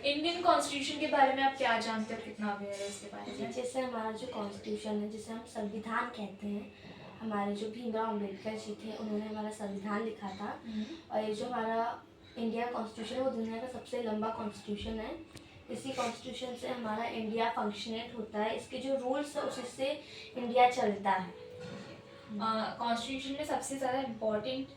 Indian constitution के बारे में आप क्या जानते हो, कितना अवेयर है इसके बारे में? जैसे हमारा जो कॉन्स्टिट्यूशन है, जिसे हम संविधान कहते हैं, हमारे जो भीमराव अम्बेडकर जी थे, उन्होंने हमारा संविधान लिखा था। और ये जो हमारा इंडिया कॉन्स्टिट्यूशन है वो दुनिया का सबसे लंबा कॉन्स्टिट्यूशन है। इसी कॉन्स्टिट्यूशन से हमारा इंडिया फंक्शनेट होता है। इसके जो रूल्स है उसी से इंडिया चलता है। कॉन्स्टिट्यूशन में सबसे ज़्यादा इम्पोर्टेंट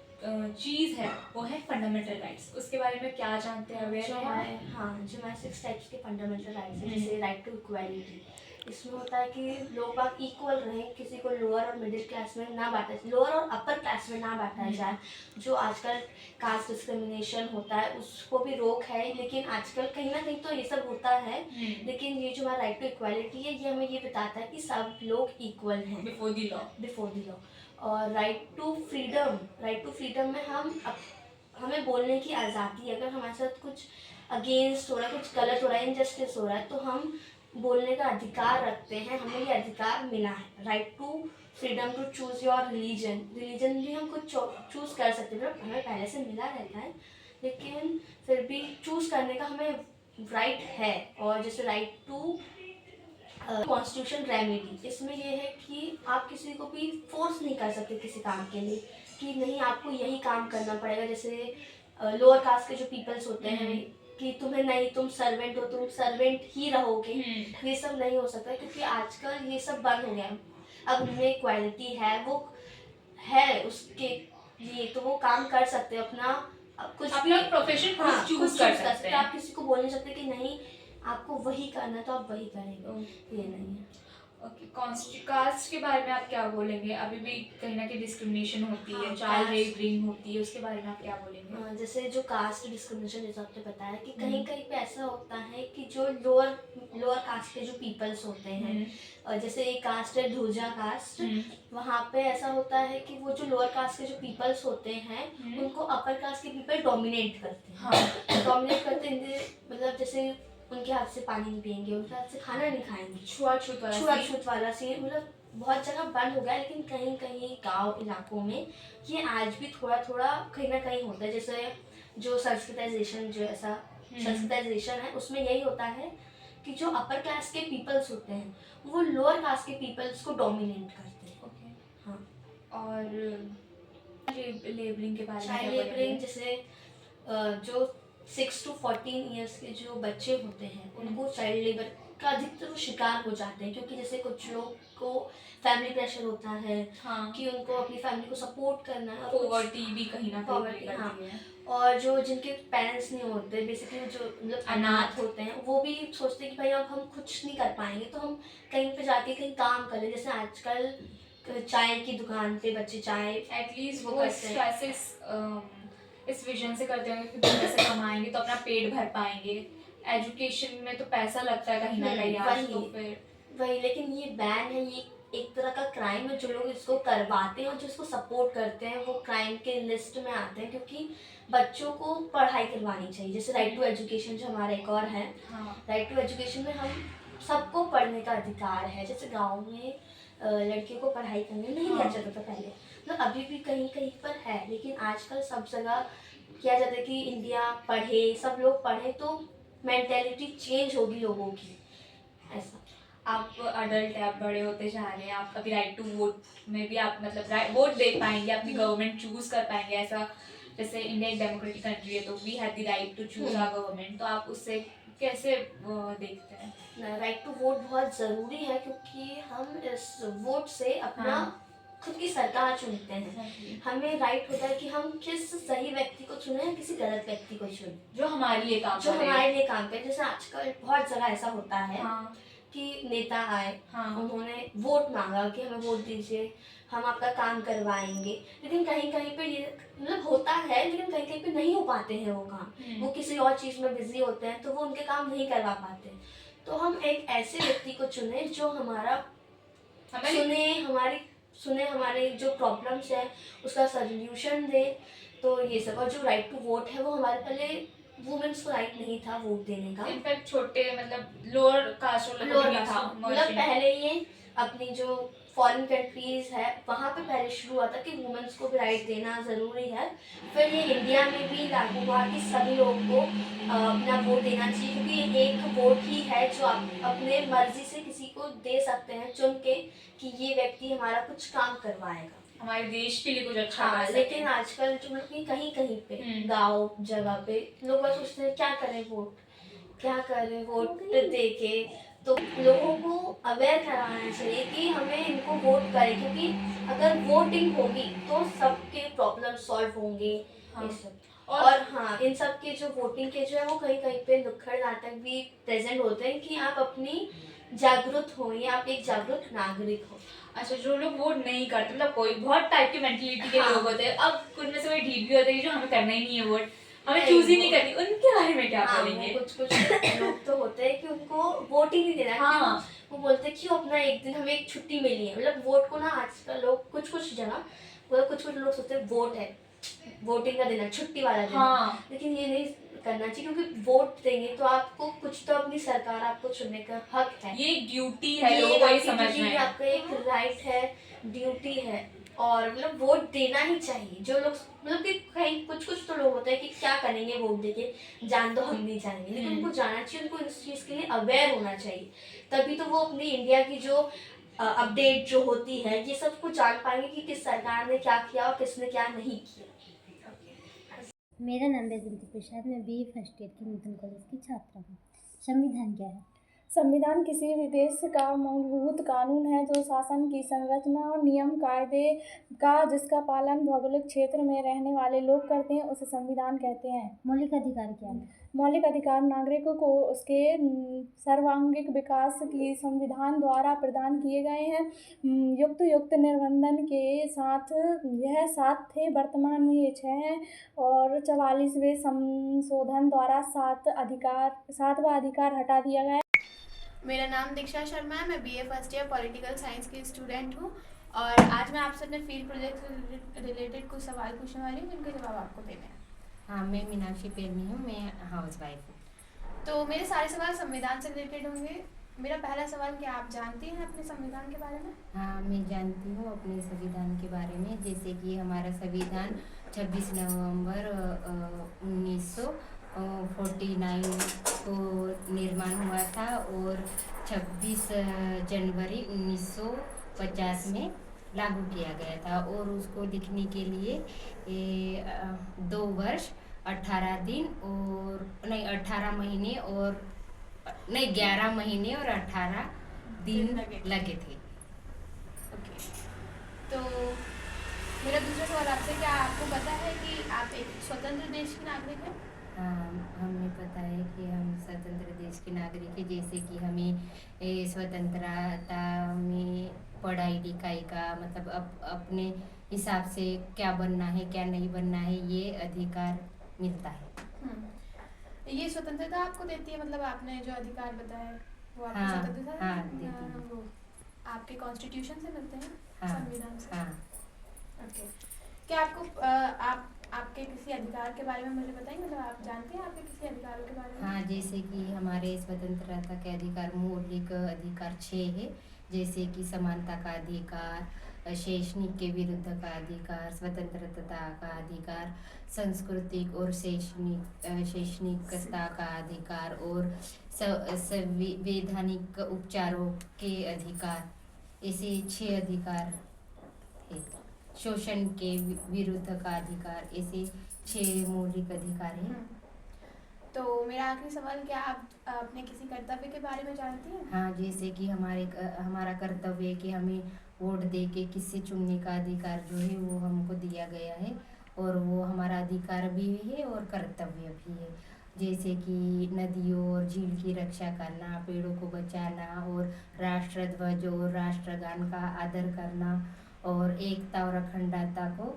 चीज़ है वो है फंडामेंटल राइट्स। उसके बारे में क्या जानते हैं, अवेयर जो हैं हमारे आप? जो हमारे 6 टाइप्स के फंडामेंटल राइट्स हैं, जैसे राइट टू इक्वालिटी। इसमें होता है कि लोग बाग इक्वल रहें, किसी को लोअर और मिडिल क्लास में ना बांटा, लोअर और अपर क्लास में ना बांटा जाए। जो आजकल कास्ट डिस्क्रिमिनेशन होता है उसको भी रोक है, लेकिन आजकल कहीं ना कहीं तो ये सब होता है। लेकिन ये जो हमारा राइट टू इक्वालिटी है, ये हमें ये बताता है कि सब लोग इक्वल हैं before the law. Before the law. और राइट टू फ्रीडम में हमें बोलने की आज़ादी है। अगर हमारे साथ कुछ अगेंस्ट हो रहा है, कुछ गलत हो रहा है, इनजस्टिस हो रहा है, तो हम बोलने का अधिकार रखते हैं। हमें ये अधिकार मिला है, right to freedom to choose your religion भी हम कुछ चूज़ कर सकते हैं, हमें पहले से मिला रहता है, लेकिन फिर भी चूज़ करने का हमें राइट है। और जैसे राइट टू कॉन्स्टिट्यूशन रेमेडी, इसमें यह है कि आप किसी को भी फोर्स नहीं कर सकते किसी काम के लिए कि नहीं आपको यही काम करना पड़ेगा। जैसे लोअर कास्ट के जो पीपल्स होते हैं कि तुम्हें नहीं, तुम सर्वेंट हो, तुम सर्वेंट ही रहोगे, ये सब नहीं हो सकता, क्योंकि आजकल ये सब बंद हो गया है। अब उनमें इक्वालिटी है, वो है उसके लिए, तो वो काम कर सकते हैं अपना कुछ अपना प्रोफेशन खुद चूज कर सकते हैं। आप किसी को बोल नहीं सकते कि नहीं आपको वही करना है तो आप वही करेंगे, ये नहीं है। ओके, कास्ट के बारे में आप क्या बोलेंगे? अभी भी कहीं ना कहीं डिस्क्रिमिनेशन होती है, चाइल्ड caste- लेबरिंग होती है, उसके बारे में आप क्या बोलेंगे? जैसे जो कास्ट डिस्क्रिमिनेशन, जैसे आपने बताया कि कहीं कहीं पे ऐसा होता है कि जो लोअर कास्ट के जो पीपल्स होते हैं, जैसे एक कास्ट है ध्रुजा कास्ट, वहाँ पे ऐसा होता है कि वो जो लोअर कास्ट के जो पीपल्स होते हैं उनको अपर कास्ट के पीपल डोमिनेट करते हैं। हाँ, डोमिनेट करते हैं, मतलब जैसे उनके हाथ से पानी नहीं पियेंगे, उनके हाथ से खाना नहीं खाएंगे, छुआछूत वाला सीन मतलब बहुत जगह बंद हो गया। लेकिन कहीं कहीं गांव इलाकों में ये आज भी थोड़ा थोड़ा कहीं ना कहीं होता है। जैसे जो संस्कृताइजेशन है उसमें यही होता है कि जो अपर कास्ट के पीपल्स होते हैं वो लोअर कास्ट के पीपल्स को डोमिनेट करते हैं। ओके, हाँ। और लेबरिंग के बारे में चाइल्ड क्या लेबरिंग, बोलेंगे? जैसे जो 6 to 14 ईयर्स के जो बच्चे होते हैं उनको चाइल्ड लेबर का अधिकतर वो शिकार हो जाते हैं, क्योंकि जैसे कुछ लोग को फैमिली प्रेशर होता है कि उनको अपनी फैमिली को सपोर्ट करना है, पॉवर्टी भी कहीं ना कहीं पॉवर्टी, करती हाँ। है। और जो जिनके पेरेंट्स नहीं होते, बेसिकली जो मतलब अनाथ होते हैं, वो भी सोचते हैं कि भाई अब हम कुछ नहीं कर पाएंगे तो हम कहीं पे जाके कहीं काम कर लें। जैसे आजकल चाय की दुकान पे बच्चे चाय एटलीस्ट वो इस विजन से करते होंगे कि पैसे कमाएंगे तो अपना पेट भर पाएंगे। एजुकेशन में तो पैसा लगता है कहीं ना कहीं आज, तो फिर वही। लेकिन ये बैन है, ये एक तरह का क्राइम है। जो लोग इसको करवाते हैं और जो इसको सपोर्ट करते हैं वो क्राइम के लिस्ट में आते हैं, क्योंकि बच्चों को पढ़ाई करवानी चाहिए। जैसे राइट टू एजुकेशन जो हमारा एक और है, राइट टू एजुकेशन में हम सबको पढ़ने का अधिकार है। जैसे गाँव में लड़कियों को पढ़ाई करने नहीं दिया जाता था पहले, मतलब अभी भी कहीं कहीं पर है, लेकिन आजकल सब जगह किया जाता है कि इंडिया पढ़े, सब लोग पढ़े, तो मेंटेलिटी चेंज होगी लोगों की, ऐसा। आप अडल्ट है, आप बड़े होते जा रहे हैं, आप कभी राइट टू वोट में भी आप मतलब वोट दे पाएंगे, अपनी गवर्नमेंट चूज कर पाएंगे। ऐसा जैसे इंडिया एक डेमोक्रेटिक कंट्री है तो we have the right to choose our government, तो आप उससे कैसे देखते हैं? राइट टू वोट बहुत ज़रूरी है, क्योंकि हम इस वोट से अपना खुद की सरकार चुनते हैं। हमें राइट होता है कि हम किस सही व्यक्ति को चुने या किसी गलत व्यक्ति को चुने जो हमारे लिए काम करे। जैसे आजकल बहुत जगह ऐसा होता है कि नेता आए, उन्होंने वोट मांगा कि हमें वोट दीजिए, हम आपका काम करवाएंगे, लेकिन कहीं कहीं पे ये मतलब होता है, लेकिन कहीं कहीं पे नहीं हो पाते हैं वो काम। वो किसी और चीज़ में बिजी होते हैं तो वो उनके काम नहीं करवा पाते। तो हम एक ऐसे व्यक्ति को चुने जो सुने हमारे जो प्रॉब्लम्स है उसका सोल्यूशन दे। तो ये सब। और जो राइट टू वोट है वो हमारे पहले वुमेन्स को राइट नहीं था वोट देने का। इनफैक्ट छोटे मतलब लोअर कास्ट मतलब पहले ये अपनी जो फॉरेन कंट्रीज़ है वहाँ पे पहले शुरू हुआ था कि वुमेन्स को भी राइट देना ज़रूरी है। फिर ये इंडिया में भी लागू हुआ कि सभी लोगों को अपना वोट देना चाहिए, क्योंकि ये एक वोट ही है जो आप अपने मर्जी से किसी को दे सकते हैं चुन के कि ये व्यक्ति हमारा कुछ काम करवाएगा, हमारे देश के लिए कुछ अच्छा हाँ। कर सके। लेकिन आजकल जो मतलब कि कहीं कहीं पे गांव जगह पे लोग बस सोचते हैं क्या करें वोट दे के। तो लोगों को अवेयर कराना चाहिए कि हमें इनको वोट करें, क्योंकि अगर वोटिंग होगी तो सबके प्रॉब्लम सॉल्व होंगे। हाँ। ये सब और हाँ, इन सब के जो वोटिंग के जो है वो कहीं कहीं पे नुक्कड़ नाटक भी प्रेजेंट होते हैं कि आप अपनी जागरूक हो या आप एक जागरूक नागरिक हो। अच्छा, जो लोग वोट नहीं करते, मतलब कोई बहुत टाइप की मेंटलिटी के हाँ। लोग होते हैं, अब उनमें से कोई ढीठ भी होते हैं कि जो हमें करना ही नहीं है वोट, हमें नहीं, चूज ही नहीं वो- करनी, उनके बारे में क्या हाँ, बोलेंगे? वो कुछ लोग तो होते हैं कि उनको वोट ही नहीं देना। हाँ। क्यों? वो बोलते हैं क्यों अपना एक दिन हमें एक छुट्टी मिली है। मतलब वोट को ना आजकल लोग कुछ जगह कुछ लोग सोचते हैं वोट है, वोटिंग का दिन है, छुट्टी वाला दिन है। हाँ। लेकिन ये नहीं करना चाहिए, क्योंकि वोट देंगे तो आपको कुछ तो अपनी सरकार आपको चुनने का हक है। ये एक ड्यूटी है, ये लोगों को ये आपकी समझ duty में है, है। आपका एक राइट है, ड्यूटी है, और मतलब वोट देना ही चाहिए। जो लोग मतलब कि कहीं कुछ तो लोग होते हैं कि क्या करेंगे वोट देके, जान दो हम नहीं जाएंगे, लेकिन उनको जाना चाहिए, उनको इस चीज़ के लिए अवेयर होना चाहिए। तभी तो वो अपनी इंडिया की जो अपडेट जो होती है ये सब कुछ जान पाएंगे कि किस सरकार ने क्या किया और किसने क्या नहीं किया। मेरा नाम वैजंती प्रसाद, मैं बीए फर्स्ट ईयर की नूतन कॉलेज की छात्रा हूँ। संविधान क्या है? संविधान किसी भी देश का मूलभूत कानून है जो शासन की संरचना और नियम कायदे का जिसका पालन भौगोलिक क्षेत्र में रहने वाले लोग करते हैं उसे संविधान कहते हैं। मौलिक अधिकार क्या है? मौलिक अधिकार नागरिकों को उसके सर्वांगीण विकास की संविधान द्वारा प्रदान किए गए हैं। युक्त निबंधन के साथ यह 7 थे, वर्तमान में ये 6 हैं और 44वें संशोधन द्वारा 7वां अधिकार हटा दिया गया। मेरा नाम दीक्षा शर्मा है, मैं BA first year political science की स्टूडेंट हूँ और आज मैं आपसे अपने फील्ड प्रोजेक्ट से रिलेटेड कुछ सवाल पूछने वाली हूँ जिनके जवाब आपको देने हैं। हाँ, मैं मीनाक्षी पेरनी हूँ, मैं हाउस वाइफ हूँ। तो मेरे सारे सवाल संविधान से रिलेटेड होंगे। मेरा पहला सवाल, क्या आप जानती हैं अपने संविधान के बारे में? हाँ, मैं जानती हूँ अपने संविधान के बारे में, जैसे कि हमारा संविधान 26 नवंबर 1949 को निर्माण हुआ था और 26 जनवरी 1950 में लागू किया गया था और उसको लिखने के लिए 2 वर्ष 18 दिन और नहीं 18 महीने और नहीं 11 महीने और 18 दिन लगे थे। ओके, तो मेरा दूसरा सवाल आपसे, क्या आपको पता है कि आप एक स्वतंत्र देश के नागरिक हैं? हाँ, हमें पता है कि हम स्वतंत्र देश के नागरिक हैं, जैसे कि हमें स्वतंत्रता में पढ़ाई लिखाई का मतलब अपने हिसाब से क्या बनना है क्या नहीं बनना है ये अधिकार मिलता है। ये स्वतंत्रता आपको देती है, मतलब आपने जो अधिकार बताया वो आपको हाँ, स्वतंत्रता हाँ, देती है। वो आपके कॉन्स्टिट्यूशन से मिलते हैं, हाँ, संविधान से? हाँ। ओके, क्या आपको आपके किसी अधिकार के बारे में मुझे बताएंगे, मतलब आप जानते हैं आपके किसी अधिकारों के बारे में? हाँ, जैसे कि हमारे स्वतंत्रता के अधिकार मौलिक अधिकार 6 है, जैसे कि समानता का अधिकार, शैक्षणिक के विरुद्ध का अधिकार, स्वतंत्रता का अधिकार, सांस्कृतिक और शैक्षणिकता का अधिकार और संवैधानिक उपचारों के अधिकार, ऐसे 6 अधिकार है। शोषण के विरुद्ध का अधिकार, ऐसे 6 मौलिक अधिकार है। तो मेरा आखिरी सवाल, क्या आप अपने किसी कर्तव्य के बारे में जानती हैं? हाँ, जैसे कि हमारा कर्तव्य है कि हमें वोट दे के किसी चुनने का अधिकार जो है वो हमको दिया गया है और वो हमारा अधिकार भी है और कर्तव्य भी है। जैसे कि नदियों और झील की रक्षा करना, पेड़ों को बचाना और राष्ट्रध्वज और राष्ट्रगान का आदर करना और एकता और अखंडता को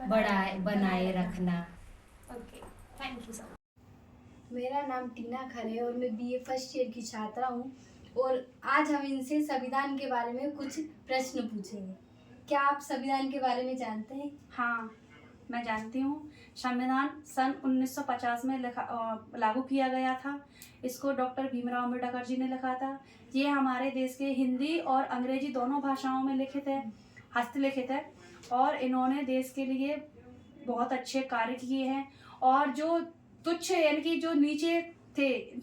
बनाए रखना। Okay, thank you so much. मेरा नाम टीना खरे है और मैं बीए फर्स्ट ईयर की छात्रा हूँ और आज हम इनसे संविधान के बारे में कुछ प्रश्न पूछेंगे। क्या आप संविधान के बारे में जानते हैं? हाँ, मैं जानती हूँ। संविधान सन 1950 में लागू किया गया था। इसको डॉक्टर भीमराव अम्बेडकर जी ने लिखा था। ये हमारे देश के हिंदी और अंग्रेजी दोनों भाषाओं में लिखित है, हस्तलिखित है, और इन्होंने देश के लिए बहुत अच्छे कार्य किए हैं। और जो तुच्छ यानी कि जो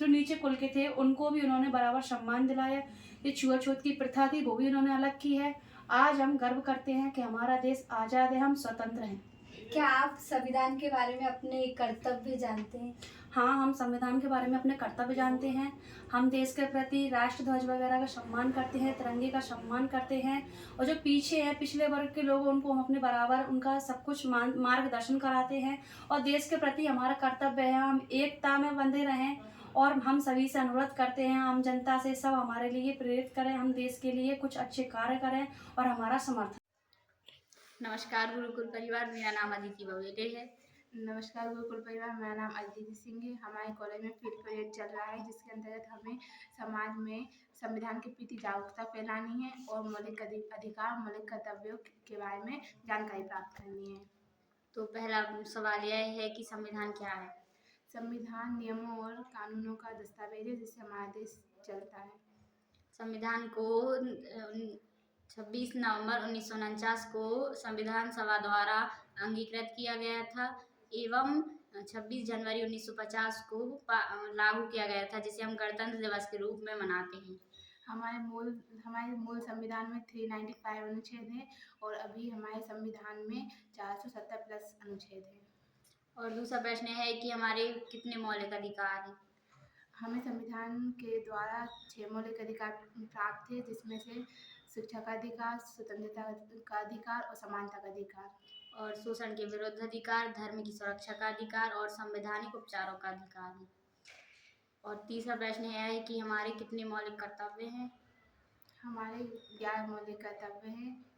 नीचे कुल के थे, उनको भी उन्होंने बराबर सम्मान दिलाया। ये छुआछूत की प्रथा थी, वो भी उन्होंने अलग की है। आज हम गर्व करते हैं कि हमारा देश आज़ाद है, हम स्वतंत्र हैं। क्या आप संविधान के बारे में अपने कर्तव्य जानते हैं? हाँ, हम संविधान के बारे में अपने कर्तव्य जानते हैं। हम देश के प्रति राष्ट्रध्वज वगैरह का सम्मान करते हैं, तिरंगे का सम्मान करते हैं, और जो पीछे हैं, पिछले वर्ग के लोग, उनको हम अपने बराबर उनका सब कुछ मार्गदर्शन कराते हैं। और देश के प्रति हमारा कर्तव्य है हम एकता में बंधे रहें, और हम सभी से अनुरोध करते हैं, आम जनता से, सब हमारे लिए प्रेरित करें, हम देश के लिए कुछ अच्छे कार्य करें और हमारा समर्थन। नमस्कार गुरुकुल परिवार, मेरा नाम अदिति बवेटे है। नमस्कार गुरुकुल परिवार, मेरा नाम अदिति सिंह है। हमारे कॉलेज में फील्ड परेड चल रहा है, जिसके अंतर्गत हमें समाज में संविधान के प्रति जागरूकता फैलानी है और मौलिक अधिकार, मौलिक कर्तव्यों के बारे में जानकारी प्राप्त करनी है। तो पहला सवाल यह है कि संविधान क्या है? संविधान नियमों और कानूनों का दस्तावेज है जिससे हमारा देश चलता है। संविधान को 26 नवंबर 1949 को संविधान सभा द्वारा अंगीकृत किया गया था एवं 26 जनवरी 1950 को लागू किया गया था, जिसे हम गणतंत्र दिवस के रूप में मनाते हैं। हमारे मूल संविधान में 395 अनुच्छेद है और अभी हमारे संविधान में 470 प्लस अनुच्छेद है। और दूसरा प्रश्न है कि हमारे कितने मौलिक अधिकार हैं? हमें संविधान के द्वारा 6 मौलिक अधिकार प्राप्त है, जिसमें से शिक्षा का अधिकार, स्वतंत्रता का अधिकार और समानता का अधिकार। और शोषण के विरुद्ध अधिकार, धर्म की सुरक्षा का अधिकार और संवैधानिक उपचारों का अधिकार है। और तीसरा प्रश्न यह है कि हमारे कितने मौलिक कर्तव्य हैं? हमारे 11 मौलिक कर्तव्य हैं,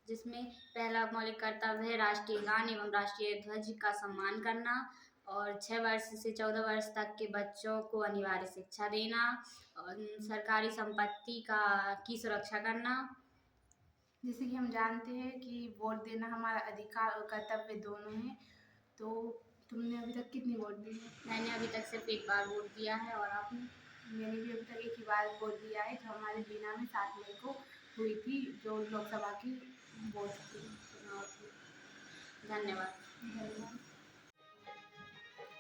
जिसमें पहला मौलिक कर्तव्य है राष्ट्रीय गान एवं राष्ट्रीय ध्वज का सम्मान करना, और 6 वर्ष से 14 वर्ष तक के बच्चों को अनिवार्य शिक्षा देना, और सरकारी संपत्ति की सुरक्षा करना। जैसे कि हम जानते हैं कि वोट देना हमारा अधिकार और कर्तव्य दोनों है। तो तुमने अभी तक कितनी वोट दी है? मैंने अभी तक सिर्फ एक बार वोट दिया है। और आपने? मैंने भी अभी तक एक ही बार वोट दिया है, जो हमारे बीना में 7 मई को हुई थी, जो लोकसभा की वोट थी। धन्यवाद।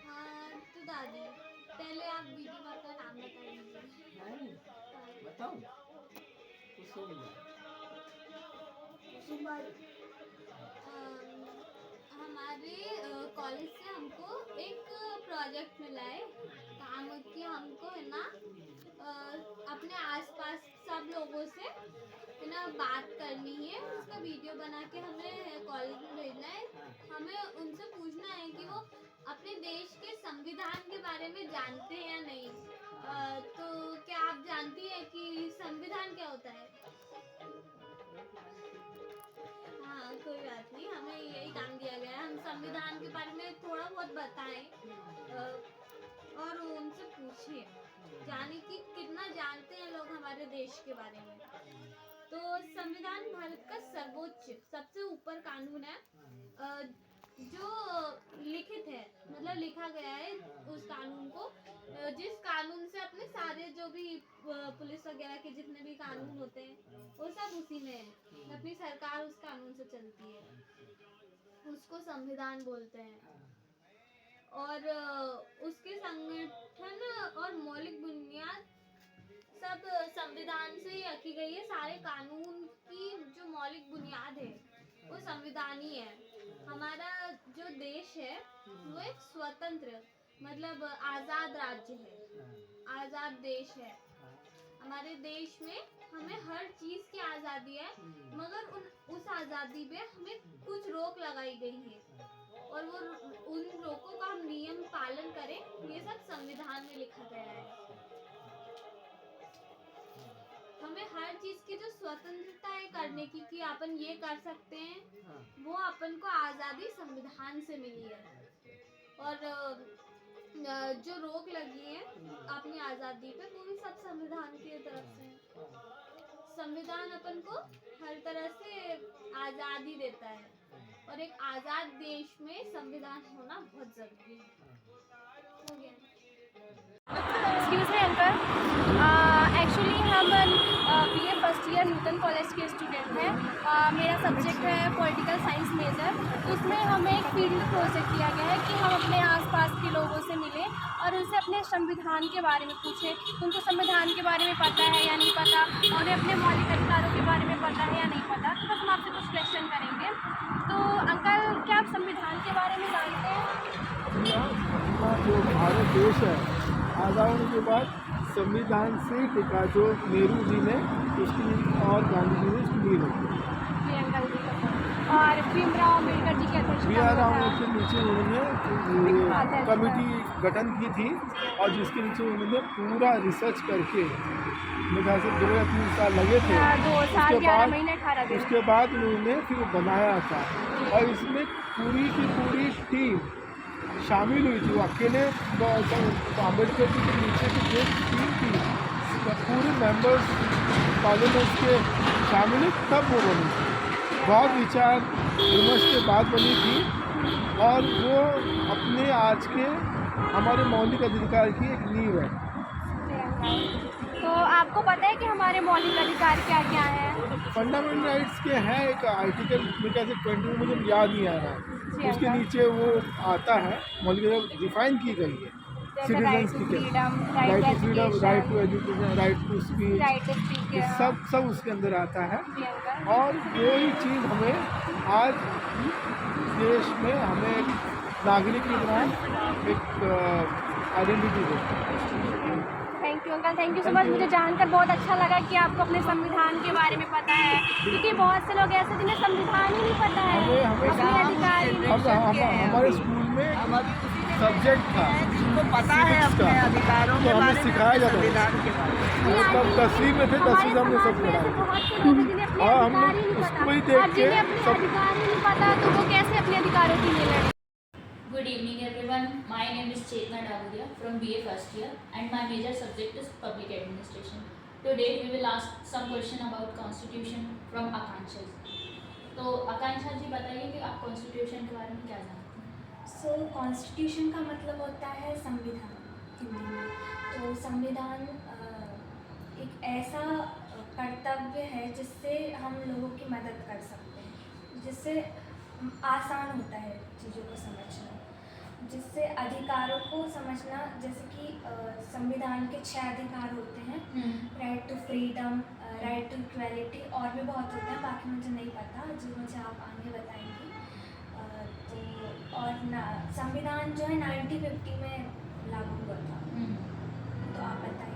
हाँ तो दादी, पहले आप दीदी का नाम बता दीजिए। बताऊँ? हमारे कॉलेज से हमको एक प्रोजेक्ट मिला है काम कि हमको है ना अपने आसपास सब लोगों से है ना बात करनी है, उसका वीडियो बना के हमें कॉलेज में भेजना है। हमें उनसे पूछना है कि वो अपने देश के संविधान के बारे में जानते हैं या नहीं। तो क्या आप जानती हैं कि संविधान क्या होता है? हाँ कोई बात नहीं, हमें यही काम दिया गया है, हम संविधान के बारे में थोड़ा बहुत बताएं और उनसे पूछिए जाने कि कितना जानते हैं लोग हमारे देश के बारे में। तो संविधान भारत का सर्वोच्च सबसे ऊपर कानून है जो लिखित है, मतलब लिखा गया है उस कानून को, जिस कानून से अपने सारे जो भी पुलिस वगैरह के जितने भी कानून होते हैं वो सब उसी में है। अपनी सरकार उस कानून से चलती है, उसको संविधान बोलते हैं। और उसके संगठन और मौलिक बुनियाद सब संविधान से ही रखी गई है। सारे कानून की जो मौलिक बुनियाद है वो संविधान ही है। हमारा जो देश है वो एक स्वतंत्र मतलब आज़ाद राज्य है, आज़ाद देश है। हमारे देश में हमें हर चीज़ की आज़ादी है, मगर उस आज़ादी पे हमें कुछ रोक लगाई गई है और वो उन रोकों का हम नियम पालन करें, ये सब संविधान में लिखा गया है। हमें हर चीज की जो स्वतंत्रता है करने की कि अपन ये कर सकते हैं, वो अपन को आज़ादी संविधान से मिली है। और जो रोक लगी है अपनी आज़ादी पे वो भी सब संविधान की तरफ से है। संविधान अपन को हर तरह से आज़ादी देता है। और एक आज़ाद देश में संविधान होना बहुत ज़रूरी है। हो गया। एक्सक्यूज़ मी अंकल, एक्चुअली हम BA फर्स्ट ईयर नूतन कॉलेज के स्टूडेंट हैं। मेरा सब्जेक्ट है पॉलिटिकल साइंस मेजर। उसमें हमें एक फील्ड प्रोजेक्ट दिया गया है कि हम अपने आसपास के लोगों से मिलें और उनसे अपने संविधान के बारे में पूछें, उनको संविधान के बारे में पता है या नहीं पता, और उन्हें अपने मौलिक अधिकारों के बारे में पता है या नहीं पता। तो बस हम आपसे कुछ क्वेश्चन करेंगे। तो अंकल, क्या आप संविधान के बारे में जानते हैं? अपना जो भारत देश है आज़ाद होने के बाद संविधान से टिका, जो नेहरू जी ने उसकी और गांधी जी ने उसकी नींव रखी। जी अंकल जी का। और भीमराव अम्बेडकर जी की अध्यक्षता के नीचे उन्होंने कमेटी गठन की थी और जिसके नीचे उन्होंने पूरा रिसर्च करके, मेरे ख्याल से 2 या 3 साल लगे थे। 2 साल 11 महीने 18 दिन। उसके बाद उन्होंने फिर बनाया था और इसमें पूरी की पूरी टीम शामिल हुई थी। वो अकेले अम्बेडकर जी के नीचे की जो टीम थी, पूरे मेंबर्स पार्लियामेंट के शामिल, तब वो बनी थी। बहुत विचार विमर्श के बाद बनी थी और वो अपने आज के हमारे मौलिक अधिकार की एक नींव है। तो आपको पता है कि हमारे मौलिक अधिकार क्या क्या हैं? फंडामेंटल राइट्स के हैं एक आर्टिकल, मेरे ख्याल से 20 मुझे याद नहीं आ रहा है, उसके नीचे वो आता है मौलिक अधिकार डिफाइन की गई है। सिटीजन्स की right to freedom, right to education, right to speech, सब उसके अंदर आता है। और यही चीज़ हमें आज देश में हमें एक नागरिक की तरह एक आइडेंटिटी देती है। Thank you uncle, thank you so much. मुझे जानकर बहुत अच्छा लगा कि आपको अपने संविधान के बारे में पता है, क्योंकि बहुत से लोग ऐसे जिन्हें संविधान ही नहीं पता है, अपने अधिकार ही नहीं जानते हैं। हमारे स्कूल में सब्जेक्ट था जिनको पता है अपने अधिकारों के बारे में, सिखाया जाता है। तब 10वीं में थे, 10वीं से हमने सब पढ़ा और हमने उसको ही देख के सब अधिकार ही नहीं पता, तो वो कैसे अपने अधिकारों के लिए लड़े? Good evening everyone. My name is Chetna Davuria from BA first year and my major subject is public administration. Today we will ask some question about constitution from Akanksha ji. तो आकांक्षा जी बताइए कि आप कॉन्स्टिट्यूशन के बारे में क्या जानते हैं? कॉन्स्टिट्यूशन का मतलब होता है संविधान हिंदी में। तो संविधान एक ऐसा कर्तव्य है जिससे हम लोगों की मदद कर सकते हैं, जिससे आसान होता है चीज़ों को समझना, जिससे अधिकारों को समझना। जैसे कि संविधान के 6 अधिकार होते हैं, right to freedom, right to equality, और भी बहुत होते हैं, बाकी मुझे नहीं पता, जो मुझे आप आगे बताएंगी। तो और संविधान जो है 1950 में लागू हुआ था। तो आप बताइए।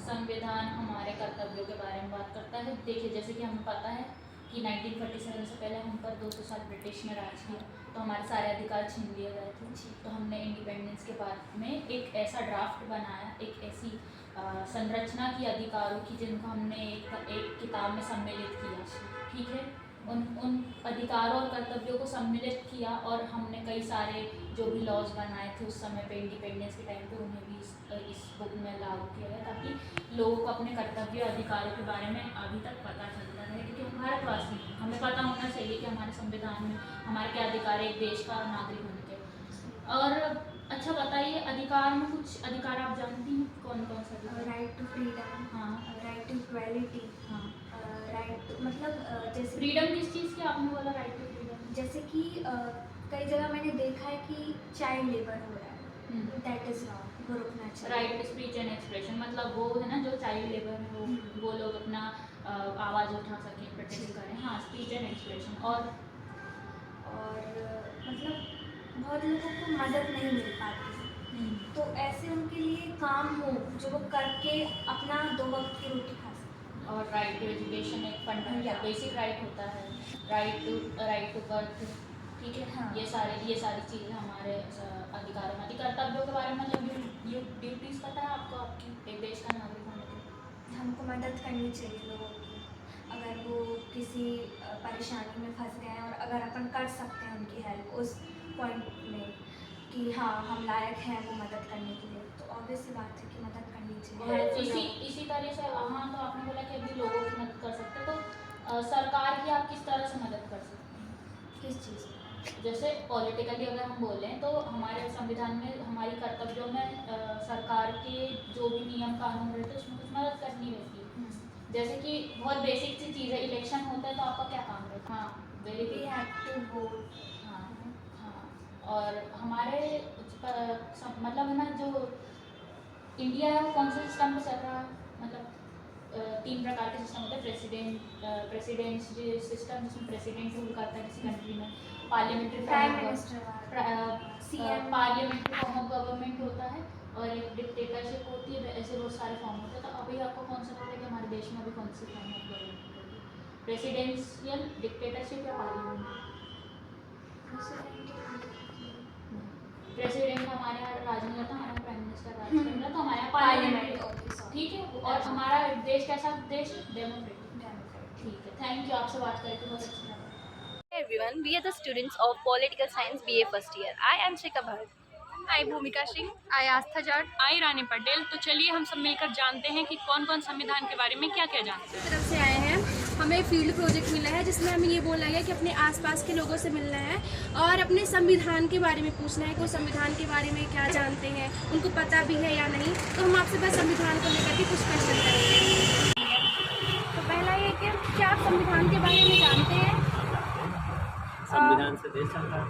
संविधान हमारे कर्तव्यों के बारे में बात करता है। देखिए, जैसे कि हमें पता है कि 1947 से पहले हम पर 200 साल ब्रिटिश ने राज किया, तो हमारे सारे अधिकार छीन लिए गए थे। तो हमने इंडिपेंडेंस के बाद में एक ऐसा ड्राफ्ट बनाया, एक ऐसी संरचना की अधिकारों की, जिनको हमने एक किताब में सम्मिलित किया। ठीक है, उन अधिकारों और कर्तव्यों को सम्मिलित किया और हमने कई सारे जो भी लॉज बनाए थे उस समय पे, इंडिपेंडेंस के टाइम पे, उन्हें भी इस बुक में लागू किया गया, ताकि लोगों को अपने कर्तव्य अधिकारों के बारे में अभी तक पता चलता रहे। क्योंकि हम भारतवासी हैं, हमें पता होना चाहिए कि हमारे संविधान में हमारे क्या अधिकार है एक देश का नागरिक होने के। और अच्छा बताइए, अधिकार में कुछ अधिकार आप जानती हैं कौन कौन सा? राइट टू फ्रीडम, हाँ, राइट टू इक्वालिटी, हाँ, राइट मतलब जैसे फ्रीडम किस चीज़ की आपने बोला? राइट टू फ्रीडम जैसे कि कई जगह मैंने देखा है कि चाइल्ड लेबर हो रहा है, दैट इज रॉन्ग, वो रुकना चाहिए। Right to speech and expression, मतलब वो है ना, जो चाइल्ड लेबर है वो लोग अपना आवाज़ उठा सकें, प्रोटेस्ट करें। हाँ, स्पीच एंड एक्सप्रेशन। और मतलब बहुत लोगों को मदद नहीं मिल पाती, तो ऐसे उनके लिए काम हो जो वो करके अपना 2 वक्त की रोटी खा सकें। और राइट टू एजुकेशन एक फंडामेंटल बेसिक राइट होता है। राइट टू बर्थ, ठीक है। हाँ, ये सारी चीज़ें हमारे अधिकारों में। कर्तव्यों के बारे में मतलब ड्यूटीज़ पता है आपको, आपकी एक देश का नागरिक होने के? हमको मदद करनी चाहिए लोगों की, अगर वो किसी परेशानी में फंस गए हैं और अगर अपन कर सकते हैं उनकी हेल्प उस पॉइंट में कि हाँ हम लायक हैं वो मदद करने के लिए, तो ऑब्वियस सी बात है कि मदद करनी चाहिए। इसी तरह से हाँ, तो आपने बोला कि अभी लोगों की मदद कर सकते, तो सरकार की आप किस तरह से मदद कर सकते हैं? किस चीज़ में? जैसे पॉलिटिकली अगर हम बोलें तो हमारे संविधान में हमारी कर्तव्यों में सरकार के जो भी नियम कानून रहते हैं उसमें कुछ मदद करनी रहती है। जैसे कि बहुत बेसिक सी चीज़ है, इलेक्शन होता है तो आपका क्या काम रहता है? हाँ, वेरी गुड। हाँ, और हमारे मतलब है ना, जो इंडिया है वो कौन से सिस्टम में चल रहा है, मतलब 3 प्रकार के सिस्टम होते हैं। प्रेसिडेंट सिस्टम जिसमें प्रेसिडेंट रूल करता है किसी कंट्री में, parliamentary prime minister, parliamentary form of government होता है, और एक डिक्टेटरशिप होती है। ऐसे बहुत सारे फॉर्म होते हैं। तो अभी आपको कौन सा लगता है कि हमारे देश में अभी कौन सी फॉर्म ऑफ गवर्नमेंट होगी, प्रेसिडेंशियल, डिक्टेटरशिप या पार्लियामेंट? प्रेसिडेंट हमारे यहाँ राज नहीं करता, हमारा प्राइम मिनिस्टर राज करता है, तो हमारे यहाँ पार्लियामेंट, ठीक है। और हमारा देश कैसा देश? डेमोक्रेटिक, ठीक है। थैंक यू, आपसे बात करके बहुत अच्छा लगा। Everyone, we are the students of Political Science BA first year. I am Shika Bharat. I Bhumika Singh. I Astha Jat. आई रानी पटेल। तो चलिए हम सब मिलकर जानते हैं कि कौन कौन संविधान के बारे में क्या क्या जानते हैं। तरफ से आए हैं, हमें फील्ड प्रोजेक्ट मिला है जिसमें हमें ये बोला गया कि अपने आसपास के लोगों से मिलना है और अपने संविधान के बारे में पूछना है कि वो संविधान के बारे में क्या जानते हैं, उनको पता भी है या नहीं। तो हम आपसे बस संविधान को लेकर के कुछ क्वेश्चन करेंगे। तो पहला ये कि क्या आप संविधान के बारे में जानते हैं? संविधान से देश चलता है।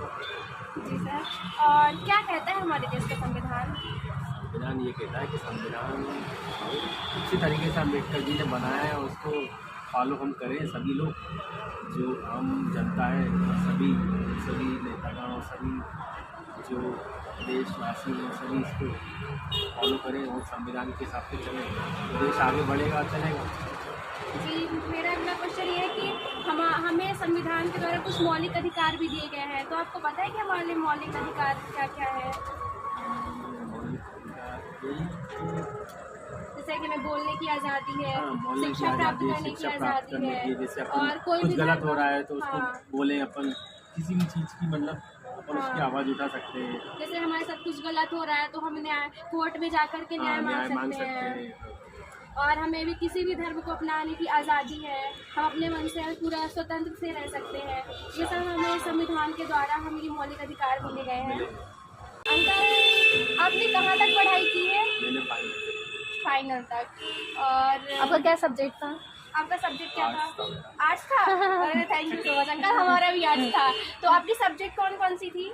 जी सर। और क्या कहता है हमारे देश का संविधान? संविधान ये कहता है कि संविधान अच्छी तरीके से अम्बेडकर जी ने बनाया है, उसको फॉलो हम करें सभी लोग, जो आम जनता है, सभी नेतागण और सभी जो देशवासी हैं सभी इसको फॉलो करें और संविधान के हिसाब से चलें, देश आगे बढ़ेगा, चलेगा। जी, मेरा अगला क्वेश्चन ये है कि हमें संविधान के द्वारा कुछ मौलिक अधिकार भी दिए गए हैं, तो आपको पता है कि हमारे मौलिक अधिकार क्या क्या है? जैसे कि हमें बोलने की आज़ादी है, शिक्षा प्राप्त करने की आज़ादी है, और कोई भी गलत हो रहा है तो उसको बोलें, अपन किसी भी चीज़ की मतलब अपन उसकी आवाज़ उठा सकते हैं। जैसे हमारे साथ कुछ गलत हो रहा है तो हम न्याय कोर्ट में जाकर के न्याय मांग सकते हैं। और हमें भी किसी भी धर्म को अपनाने की आज़ादी है, हम अपने मन से पूरा स्वतंत्र से रह सकते हैं। ये सब हमें संविधान के द्वारा हम ये मौलिक अधिकार मिले गए हैं। अंकल, आपने कहाँ तक पढ़ाई की है? मैंने फाइनल तक। और आपका क्या सब्जेक्ट था? आपका सब्जेक्ट क्या था? आर्ट्स था। अरे thank you so much uncle, हमारा भी आर्ट्स था। तो आपकी सब्जेक्ट कौन कौन सी थी?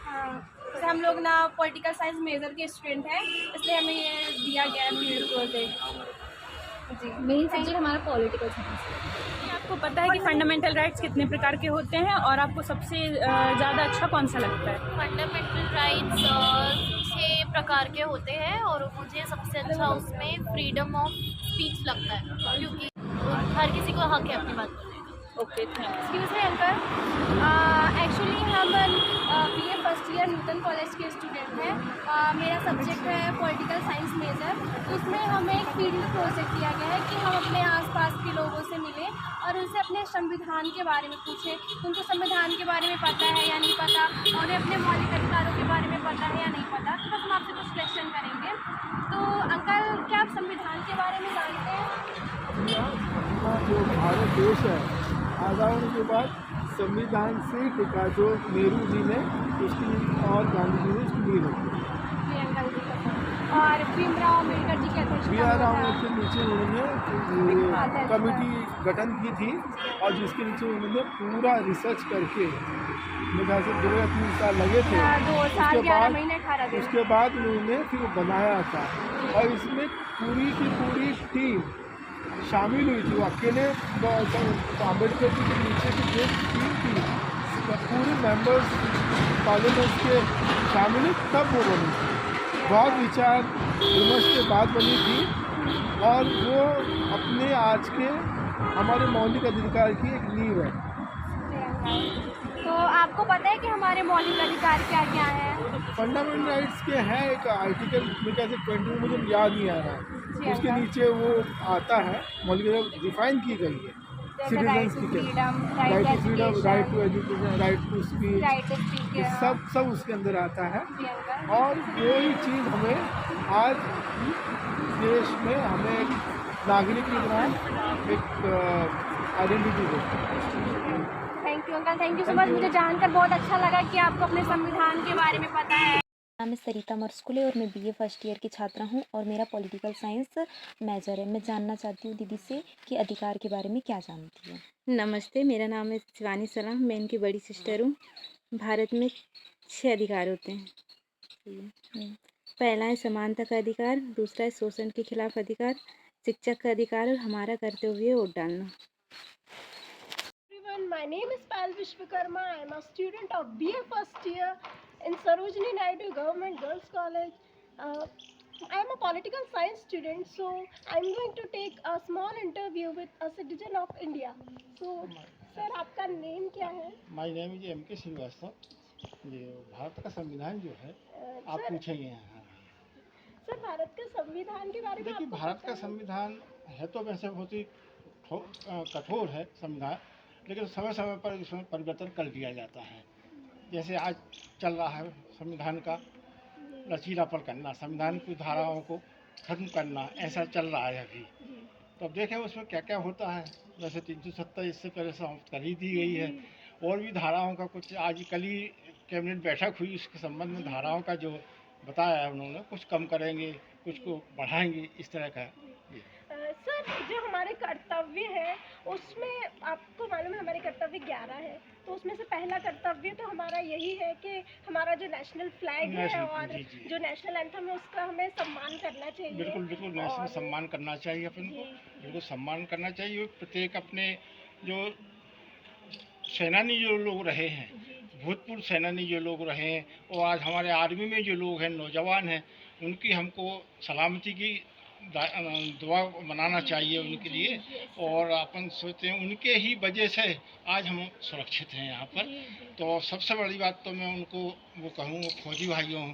हाँ, जैसे हम लोग ना पॉलिटिकल साइंस मेजर के स्टूडेंट हैं, इसलिए हमें ये दिया गया है फील्ड प्रोजेक्ट। जी, मेन सब्जेक्ट हमारा पॉलिटिकल साइंस है। आपको पता है कि फंडामेंटल राइट्स कितने प्रकार के होते हैं और आपको सबसे ज़्यादा अच्छा कौन सा लगता है? फंडामेंटल राइट्स 6 प्रकार के होते हैं और मुझे सबसे अच्छा उसमें फ्रीडम ऑफ स्पीच लगता है, क्योंकि हर किसी को हक है अपनी बात बोलने का। Okay, thank you. Excuse me uncle, actually हम BA first year Newton college के स्टूडेंट हैं। मेरा सब्जेक्ट है पॉलिटिकल साइंस मेजर। उसमें हमें एक फील्ड प्रोजेक्ट दिया गया है कि हम अपने आसपास के लोगों से मिलें और उनसे अपने संविधान के बारे में पूछें, उनको संविधान के बारे में पता है या नहीं पता, और उन्हें अपने मौलिक अधिकारों के बारे में पता है या नहीं पता। तो बस हम आपसे कुछ क्वेश्चन करेंगे। तो अंकल, क्या आप संविधान के बारे में जानते हैं? जो भारत देश है आज़ाद होने के बाद संविधान से टिका, जो नेहरू जी ने उसकी और गांधी जी ने उसकी नींव रखी। जी अंकल जी, और भीमराव अम्बेडकर जी के अध्यक्षता के नीचे उन्होंने कमेटी गठन की थी और जिसके नीचे उन्होंने पूरा रिसर्च करके, मेरे ख्याल से 2 या 3 साल लगे थे। 2 साल 11 महीने 18 दिन। उसके बाद उन्होंने फिर बनाया था और इसमें पूरी की पूरी टीम शामिल हुई थी। वो अकेले अम्बेडकर जी के नीचे की जो टीम थी, पूरे मेंबर्स पार्लियामेंट के शामिल, तब वो बनी थी। बहुत विचार विमर्श के बाद बनी थी और वो अपने आज के हमारे मौलिक अधिकार की एक नींव है। तो आपको पता है कि हमारे मौलिक अधिकार क्या क्या हैं? फंडामेंटल राइट्स के हैं एक आर्टिकल में कैसे 20 मुझे याद नहीं आ रहा है, उसके नीचे वो आता है मौलिक डिफाइन की गई है। सिटीजन्स की right to freedom, right to education, right to speech, सब उसके अंदर आता है। और वही चीज़ हमें आज देश में हमें एक नागरिक की तरह एक आइडेंटिटी को। Thank you uncle, thank you so much. मुझे जानकर बहुत अच्छा लगा कि आपको अपने संविधान के बारे में पता है। नाम है सरिता मर्सकुले और मैं बीए फर्स्ट ईयर की छात्रा हूँ और मेरा पॉलिटिकल साइंस मेजर है। मैं जानना चाहती हूँ दीदी से कि अधिकार के बारे में क्या जानती है। नमस्ते, मेरा नाम है शिवानी सलाम, मैं इनकी बड़ी सिस्टर हूँ। भारत में 6 अधिकार होते हैं। पहला है समानता का अधिकार, दूसरा है शोषण के खिलाफ अधिकार, शिक्षा का अधिकार और हमारा कर्तव्य है वोट डालना। My name is Pal Vishwakarma. I am a student of BA first year in Sarojini Naidu Government Girls College. I am a political science student, so I am going to take a small interview with a citizen of India. So, sir, आपका name क्या है? My name is M.K. Srivastava. ये भारत का संविधान जो है आप पूछेंगे यहाँ। सर, भारत के संविधान के बारे में देखिए, भारत का संविधान है तो वैसे बहुत ही कठोर है संविधान, लेकिन समय समय पर इसमें परिवर्तन कर दिया जाता है। जैसे आज चल रहा है संविधान का लचीलापन करना, संविधान की धाराओं को खत्म करना, ऐसा चल रहा है अभी। तो अब देखें उसमें क्या क्या होता है। वैसे 370 इससे पहले समाप्त कर ही दी गई है, और भी धाराओं का कुछ आज कल ही कैबिनेट बैठक हुई, उसके संबंध में धाराओं का जो बताया है उन्होंने, कुछ कम करेंगे, कुछ को बढ़ाएंगे, इस तरह का। सर, जो हमारे कर्तव्य है उसमें आपको मालूम है हमारे कर्तव्य 11 है, तो उसमें से पहला कर्तव्य तो हमारा यही है कि हमारा जो नेशनल फ्लैग है और जो नेशनल एंथम है उसका हमें सम्मान करना चाहिए। बिल्कुल बिल्कुल, नेशनल सम्मान करना चाहिए अपन को, बिल्कुल सम्मान करना चाहिए। प्रत्येक अपने जो सेनानी जो लोग रहे हैं, भूतपूर्व सेनानी जो लोग रहे हैं, और आज हमारे आर्मी में जो लोग हैं, नौजवान हैं, उनकी हमको सलामती की दुआ मनाना चाहिए उनके लिए। और अपन सोचते हैं उनके ही वजह से आज हम सुरक्षित हैं यहाँ पर। तो सबसे बड़ी बात तो मैं उनको वो कहूँगा, फौजी भाइयों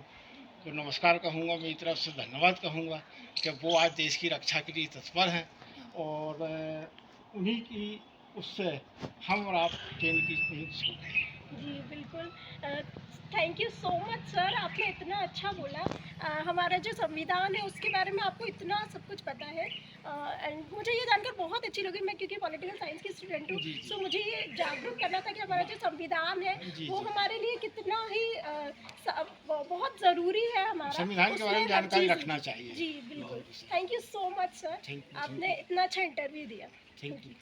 को नमस्कार कहूँगा, मेरी तरफ से धन्यवाद कहूँगा कि वो आज देश की रक्षा के लिए तत्पर हैं, और उन्हीं की उससे हम और आप ट्रेन की नींद सो गए। जी बिल्कुल, thank you so much sir, आपने इतना अच्छा बोला। हमारा जो संविधान है उसके बारे में आपको इतना सब कुछ पता है, एंड मुझे ये जानकर बहुत अच्छी लगी। मैं क्योंकि पॉलिटिकल साइंस की स्टूडेंट हूँ, सो मुझे ये जागरूक करना था कि हमारा जो संविधान है वो हमारे लिए कितना ही बहुत ज़रूरी है। हमारा संविधान के बारे में जानकारी रखना चाहिए। जी बिल्कुल, thank you so much sir, आपने इतना अच्छा इंटरव्यू दिया। Thank you.